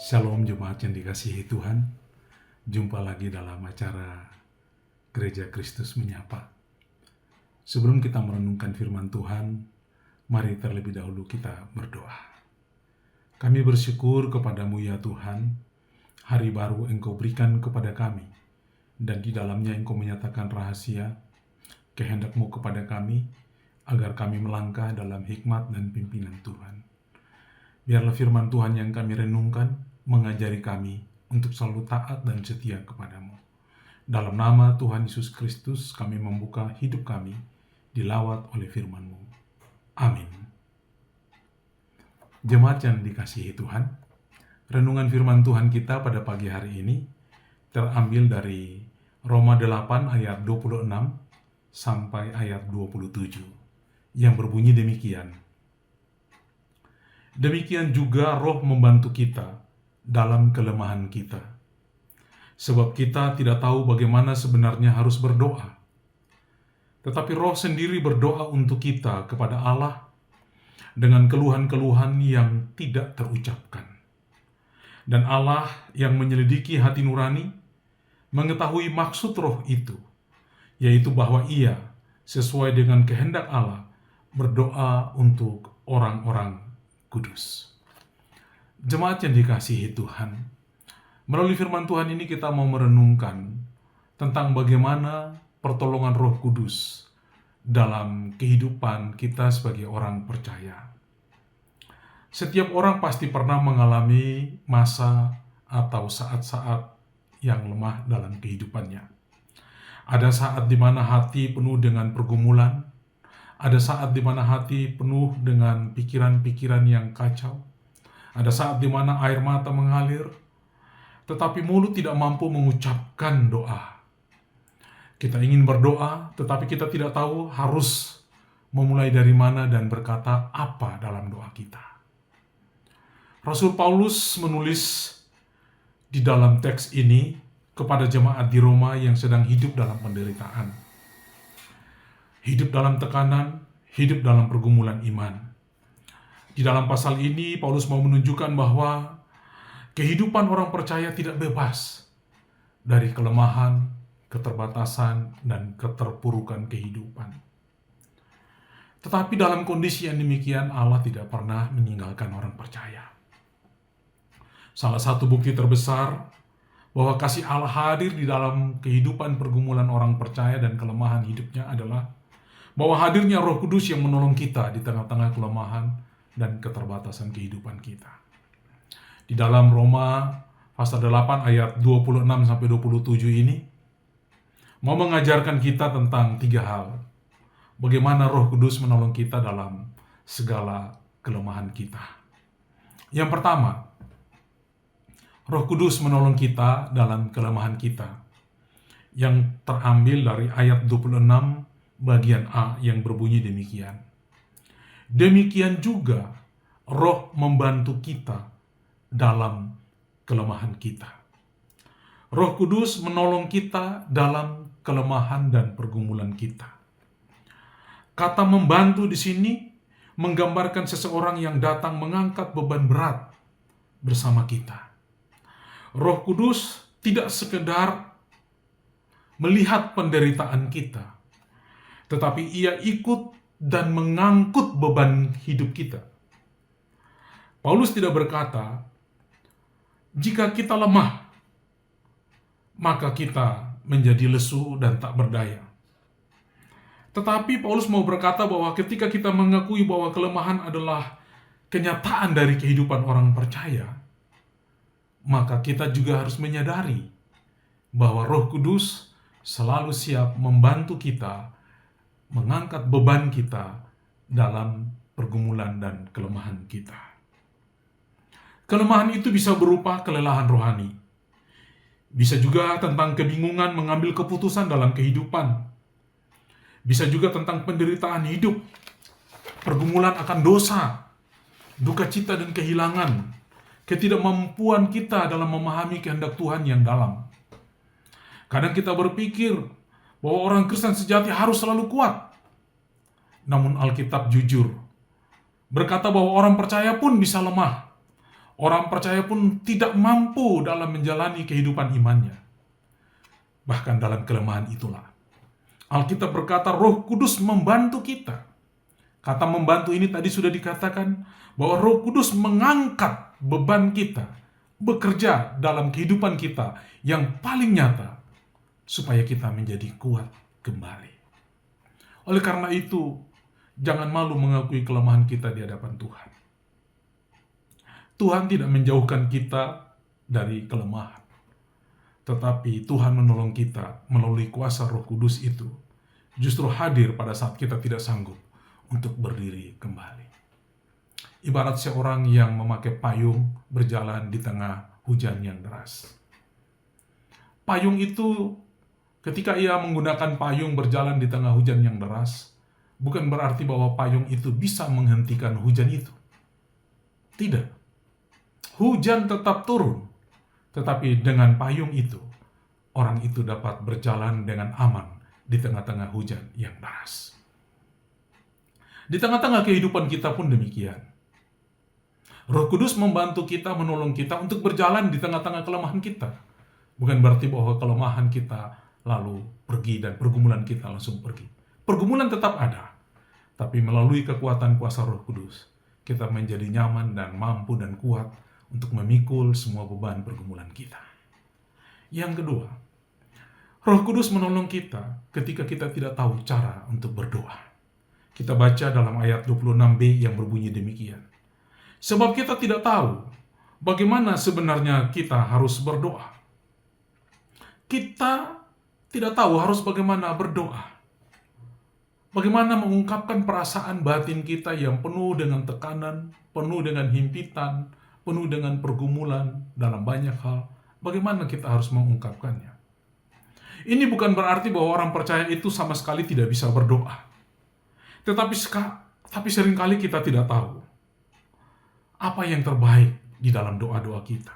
Shalom jemaat yang dikasihi Tuhan. Jumpa lagi dalam acara Gereja Kristus Menyapa. Sebelum kita merenungkan firman Tuhan, mari terlebih dahulu kita berdoa. Kami bersyukur kepadamu ya Tuhan, hari baru Engkau berikan kepada kami, dan di dalamnya Engkau menyatakan rahasia kehendak-Mu kepada kami, agar kami melangkah dalam hikmat dan pimpinan Tuhan. Biarlah firman Tuhan yang kami renungkan mengajari kami untuk selalu taat dan setia kepadamu. Dalam nama Tuhan Yesus Kristus kami membuka hidup kami dilawat oleh firman-Mu. Amin. Jemaat yang dikasihi Tuhan, renungan firman Tuhan kita pada pagi hari ini terambil dari Roma 8 ayat 26 sampai ayat 27 yang berbunyi demikian. Demikian juga Roh membantu kita dalam kelemahan kita. Sebab kita tidak tahu bagaimana sebenarnya harus berdoa. Tetapi Roh sendiri berdoa untuk kita kepada Allah dengan keluhan-keluhan yang tidak terucapkan. Dan Allah yang menyelidiki hati nurani mengetahui maksud Roh itu, yaitu bahwa Ia sesuai dengan kehendak Allah berdoa untuk orang-orang kudus. Jemaat yang dikasihi Tuhan, melalui firman Tuhan ini kita mau merenungkan tentang bagaimana pertolongan Roh Kudus dalam kehidupan kita sebagai orang percaya. Setiap orang pasti pernah mengalami masa atau saat-saat yang lemah dalam kehidupannya. Ada saat di mana hati penuh dengan pergumulan, ada saat di mana hati penuh dengan pikiran-pikiran yang kacau. Ada saat di mana air mata mengalir, tetapi mulut tidak mampu mengucapkan doa. Kita ingin berdoa, tetapi kita tidak tahu harus memulai dari mana dan berkata apa dalam doa kita. Rasul Paulus menulis di dalam teks ini kepada jemaat di Roma yang sedang hidup dalam penderitaan. Hidup dalam tekanan, hidup dalam pergumulan iman. Di dalam pasal ini, Paulus mau menunjukkan bahwa kehidupan orang percaya tidak bebas dari kelemahan, keterbatasan, dan keterpurukan kehidupan. Tetapi dalam kondisi yang demikian, Allah tidak pernah meninggalkan orang percaya. Salah satu bukti terbesar bahwa kasih Allah hadir di dalam kehidupan pergumulan orang percaya dan kelemahan hidupnya adalah bahwa hadirnya Roh Kudus yang menolong kita di tengah-tengah kelemahan dan keterbatasan kehidupan kita. Di dalam Roma pasal 8 ayat 26-27 ini mau mengajarkan kita tentang 3 hal. Bagaimana Roh Kudus menolong kita dalam segala kelemahan kita. Yang pertama, Roh Kudus menolong kita dalam kelemahan kita. Yang terambil dari ayat 26 bagian A yang berbunyi demikian. Demikian juga Roh membantu kita dalam kelemahan kita. Roh Kudus menolong kita dalam kelemahan dan pergumulan kita. Kata membantu di sini menggambarkan seseorang yang datang mengangkat beban berat bersama kita. Roh Kudus tidak sekedar melihat penderitaan kita, tetapi Ia ikut dan mengangkut beban hidup kita. Paulus tidak berkata, jika kita lemah, maka kita menjadi lesu dan tak berdaya. Tetapi Paulus mau berkata bahwa ketika kita mengakui bahwa kelemahan adalah kenyataan dari kehidupan orang percaya, maka kita juga harus menyadari bahwa Roh Kudus selalu siap membantu kita mengangkat beban kita dalam pergumulan dan kelemahan kita. Kelemahan itu bisa berupa kelelahan rohani. Bisa juga tentang kebingungan mengambil keputusan dalam kehidupan. Bisa juga tentang penderitaan hidup, pergumulan akan dosa, duka cita dan kehilangan, ketidakmampuan kita dalam memahami kehendak Tuhan yang dalam. Kadang kita berpikir bahwa orang Kristen sejati harus selalu kuat. Namun Alkitab jujur berkata bahwa orang percaya pun bisa lemah. Orang percaya pun tidak mampu dalam menjalani kehidupan imannya. Bahkan dalam kelemahan itulah Alkitab berkata Roh Kudus membantu kita. Kata membantu ini tadi sudah dikatakan bahwa Roh Kudus mengangkat beban kita, bekerja dalam kehidupan kita yang paling nyata supaya kita menjadi kuat kembali. Oleh karena itu, jangan malu mengakui kelemahan kita di hadapan Tuhan. Tuhan tidak menjauhkan kita dari kelemahan, tetapi Tuhan menolong kita melalui kuasa Roh Kudus itu justru hadir pada saat kita tidak sanggup untuk berdiri kembali. Ibarat seorang yang memakai payung berjalan di tengah hujan yang deras. Payung itu, ketika ia menggunakan payung berjalan di tengah hujan yang deras, bukan berarti bahwa payung itu bisa menghentikan hujan itu. Tidak. Hujan tetap turun, tetapi dengan payung itu, orang itu dapat berjalan dengan aman di tengah-tengah hujan yang deras. Di tengah-tengah kehidupan kita pun demikian. Roh Kudus membantu kita, menolong kita untuk berjalan di tengah-tengah kelemahan kita. Bukan berarti bahwa kelemahan kita lalu pergi dan pergumulan kita langsung pergi. Pergumulan tetap ada, tapi melalui kekuatan kuasa Roh Kudus, kita menjadi nyaman dan mampu dan kuat untuk memikul semua beban pergumulan kita. Yang kedua, Roh Kudus menolong kita ketika kita tidak tahu cara untuk berdoa. Kita baca dalam ayat 26b yang berbunyi demikian. Sebab kita tidak tahu bagaimana sebenarnya kita harus berdoa. Kita tidak tahu harus bagaimana berdoa. Bagaimana mengungkapkan perasaan batin kita yang penuh dengan tekanan, penuh dengan himpitan, penuh dengan pergumulan dalam banyak hal. Bagaimana kita harus mengungkapkannya? Ini bukan berarti bahwa orang percaya itu sama sekali tidak bisa berdoa. Tapi seringkali kita tidak tahu apa yang terbaik di dalam doa-doa kita.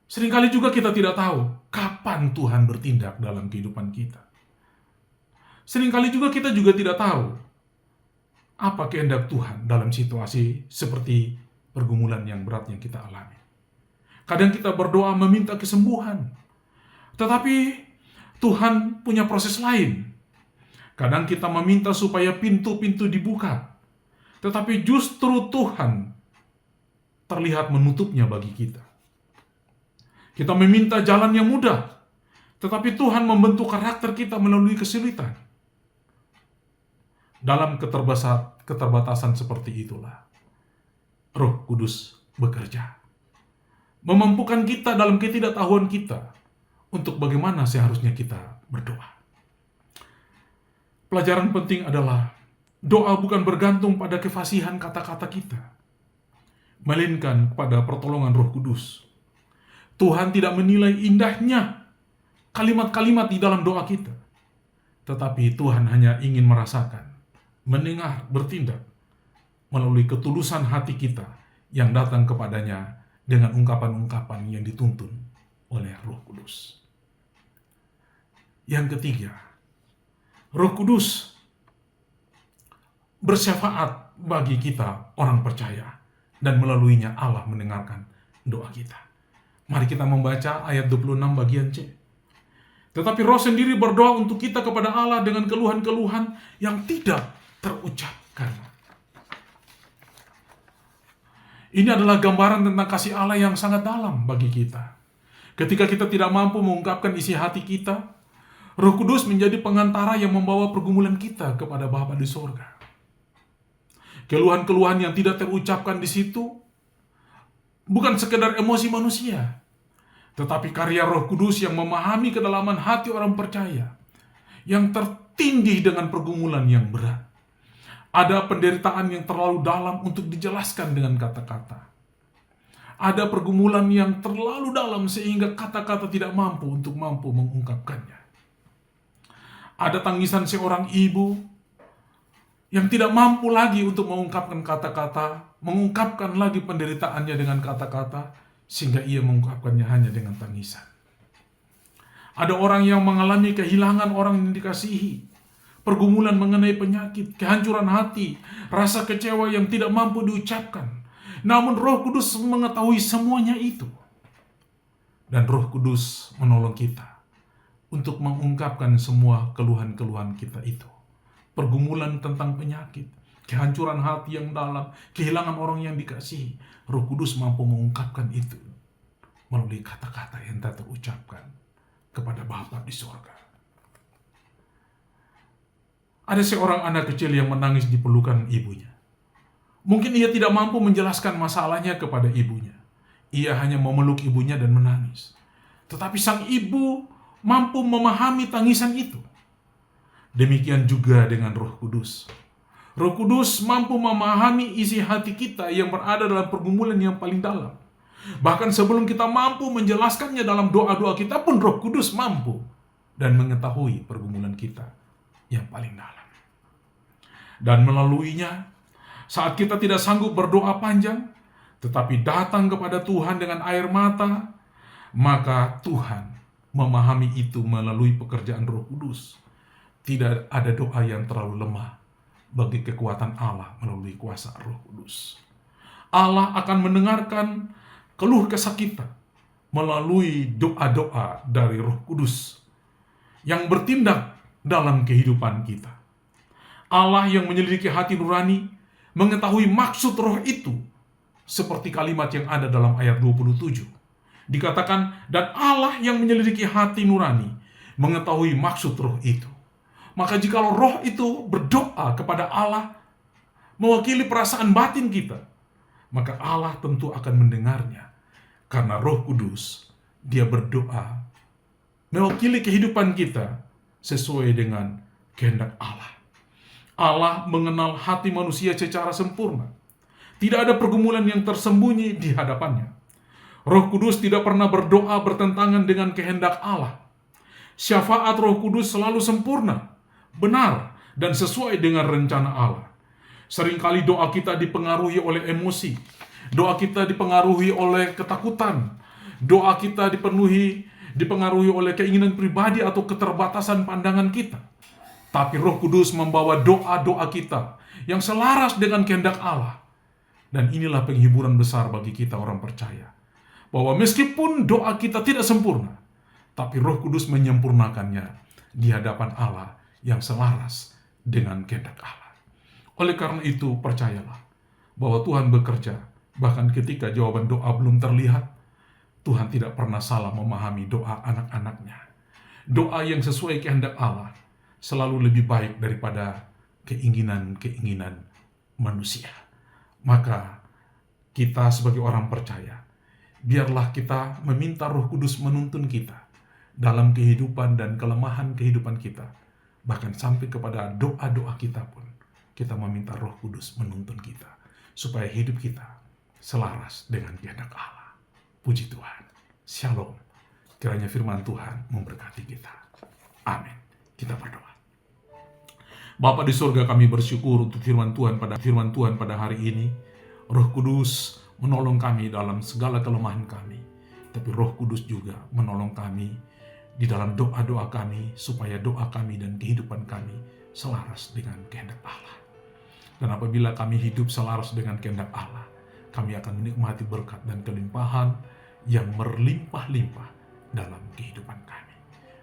Seringkali juga kita tidak tahu kapan Tuhan bertindak dalam kehidupan kita. Seringkali juga kita juga tidak tahu apa kehendak Tuhan dalam situasi seperti pergumulan yang berat yang kita alami. Kadang kita berdoa meminta kesembuhan, tetapi Tuhan punya proses lain. Kadang kita meminta supaya pintu-pintu dibuka, tetapi justru Tuhan terlihat menutupnya bagi kita. Kita meminta jalan yang mudah, tetapi Tuhan membentuk karakter kita melalui kesulitan. Dalam keterbatasan seperti itulah Roh Kudus bekerja, memampukan kita dalam ketidaktahuan kita untuk bagaimana seharusnya kita berdoa. Pelajaran penting adalah doa bukan bergantung pada kefasihan kata-kata kita, melainkan pada pertolongan Roh Kudus. Tuhan tidak menilai indahnya kalimat-kalimat di dalam doa kita, tetapi Tuhan hanya ingin merasakan, mendengar, bertindak melalui ketulusan hati kita yang datang kepadanya dengan ungkapan-ungkapan yang dituntun oleh Roh Kudus. Yang ketiga, Roh Kudus bersyafaat bagi kita orang percaya dan melaluinya Allah mendengarkan doa kita. Mari kita membaca ayat 26 bagian C. Tetapi Roh sendiri berdoa untuk kita kepada Allah dengan keluhan-keluhan yang tidak terucapkan. Ini adalah gambaran tentang kasih Allah yang sangat dalam bagi kita. Ketika kita tidak mampu mengungkapkan isi hati kita, Roh Kudus menjadi pengantara yang membawa pergumulan kita kepada Bapa di sorga. Keluhan-keluhan yang tidak terucapkan di situ bukan sekedar emosi manusia, tetapi karya Roh Kudus yang memahami kedalaman hati orang percaya, yang tertindih dengan pergumulan yang berat. Ada penderitaan yang terlalu dalam untuk dijelaskan dengan kata-kata. Ada pergumulan yang terlalu dalam sehingga kata-kata tidak mampu mengungkapkannya. Ada tangisan seorang ibu yang tidak mampu lagi untuk mengungkapkan kata-kata, mengungkapkan lagi penderitaannya dengan kata-kata, sehingga ia mengungkapkannya hanya dengan tangisan. Ada orang yang mengalami kehilangan orang yang dikasihi, pergumulan mengenai penyakit, kehancuran hati, rasa kecewa yang tidak mampu diucapkan. Namun Roh Kudus mengetahui semuanya itu. Dan Roh Kudus menolong kita untuk mengungkapkan semua keluhan-keluhan kita itu. Pergumulan tentang penyakit, kehancuran hati yang dalam, kehilangan orang yang dikasihi. Roh Kudus mampu mengungkapkan itu melalui kata-kata yang tak terucapkan kepada Bapa di surga. Ada seorang anak kecil yang menangis di pelukan ibunya. Mungkin ia tidak mampu menjelaskan masalahnya kepada ibunya. Ia hanya memeluk ibunya dan menangis. Tetapi sang ibu mampu memahami tangisan itu. Demikian juga dengan Roh Kudus. Roh Kudus mampu memahami isi hati kita yang berada dalam pergumulan yang paling dalam. Bahkan sebelum kita mampu menjelaskannya dalam doa-doa kita pun Roh Kudus mampu dan mengetahui pergumulan kita yang paling dalam. Dan melaluinya, saat kita tidak sanggup berdoa panjang, tetapi datang kepada Tuhan dengan air mata, maka Tuhan memahami itu melalui pekerjaan Roh Kudus. Tidak ada doa yang terlalu lemah bagi kekuatan Allah melalui kuasa Roh Kudus. Allah akan mendengarkan keluh kesah kita melalui doa-doa dari Roh Kudus yang bertindak dalam kehidupan kita. Allah yang menyelidiki hati nurani mengetahui maksud roh itu, seperti kalimat yang ada dalam ayat 27. Dikatakan, dan Allah yang menyelidiki hati nurani mengetahui maksud roh itu. Maka jikalau roh itu berdoa kepada Allah, mewakili perasaan batin kita, maka Allah tentu akan mendengarnya. Karena Roh Kudus, dia berdoa mewakili kehidupan kita sesuai dengan kehendak Allah. Allah mengenal hati manusia secara sempurna. Tidak ada pergumulan yang tersembunyi di hadapannya. Roh Kudus tidak pernah berdoa bertentangan dengan kehendak Allah. Syafaat Roh Kudus selalu sempurna, benar, dan sesuai dengan rencana Allah. Seringkali doa kita dipengaruhi oleh emosi. Doa kita dipengaruhi oleh ketakutan. Doa kita dipengaruhi oleh keinginan pribadi atau keterbatasan pandangan kita. Tapi Roh Kudus membawa doa-doa kita yang selaras dengan kehendak Allah. Dan inilah penghiburan besar bagi kita orang percaya. Bahwa meskipun doa kita tidak sempurna, tapi Roh Kudus menyempurnakannya di hadapan Allah yang selaras dengan kehendak Allah. Oleh karena itu, percayalah bahwa Tuhan bekerja, bahkan ketika jawaban doa belum terlihat. Tuhan tidak pernah salah memahami doa anak-anaknya. Doa yang sesuai kehendak Allah selalu lebih baik daripada keinginan-keinginan manusia. Maka kita sebagai orang percaya, biarlah kita meminta Roh Kudus menuntun kita dalam kehidupan dan kelemahan kehidupan kita. Bahkan sampai kepada doa-doa kita pun, kita meminta Roh Kudus menuntun kita, supaya hidup kita selaras dengan kehendak Allah. Puji Tuhan. Shalom. Kiranya firman Tuhan memberkati kita. Amin. Kita berdoa. Bapa di surga, kami bersyukur untuk firman Tuhan pada hari ini. Roh Kudus menolong kami dalam segala kelemahan kami. Tapi Roh Kudus juga menolong kami di dalam doa-doa kami, supaya doa kami dan kehidupan kami selaras dengan kehendak Allah. Dan apabila kami hidup selaras dengan kehendak Allah, kami akan menikmati berkat dan kelimpahan yang berlimpah-limpah dalam kehidupan kami.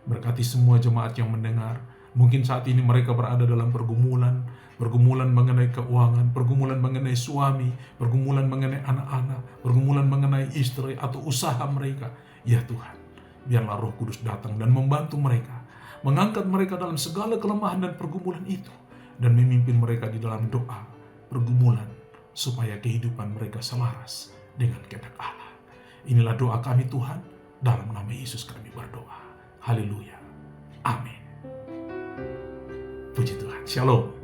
Berkati semua jemaat yang mendengar. Mungkin saat ini mereka berada dalam pergumulan mengenai keuangan, pergumulan mengenai suami, pergumulan mengenai anak-anak, pergumulan mengenai istri atau usaha mereka. Ya Tuhan, biarlah Roh Kudus datang dan membantu mereka, mengangkat mereka dalam segala kelemahan dan pergumulan itu, dan memimpin mereka di dalam doa, pergumulan, supaya kehidupan mereka selaras dengan kehendak Allah. Inilah doa kami Tuhan, dalam nama Yesus kami berdoa. Haleluya. Amin. Puji Tuhan. Shalom.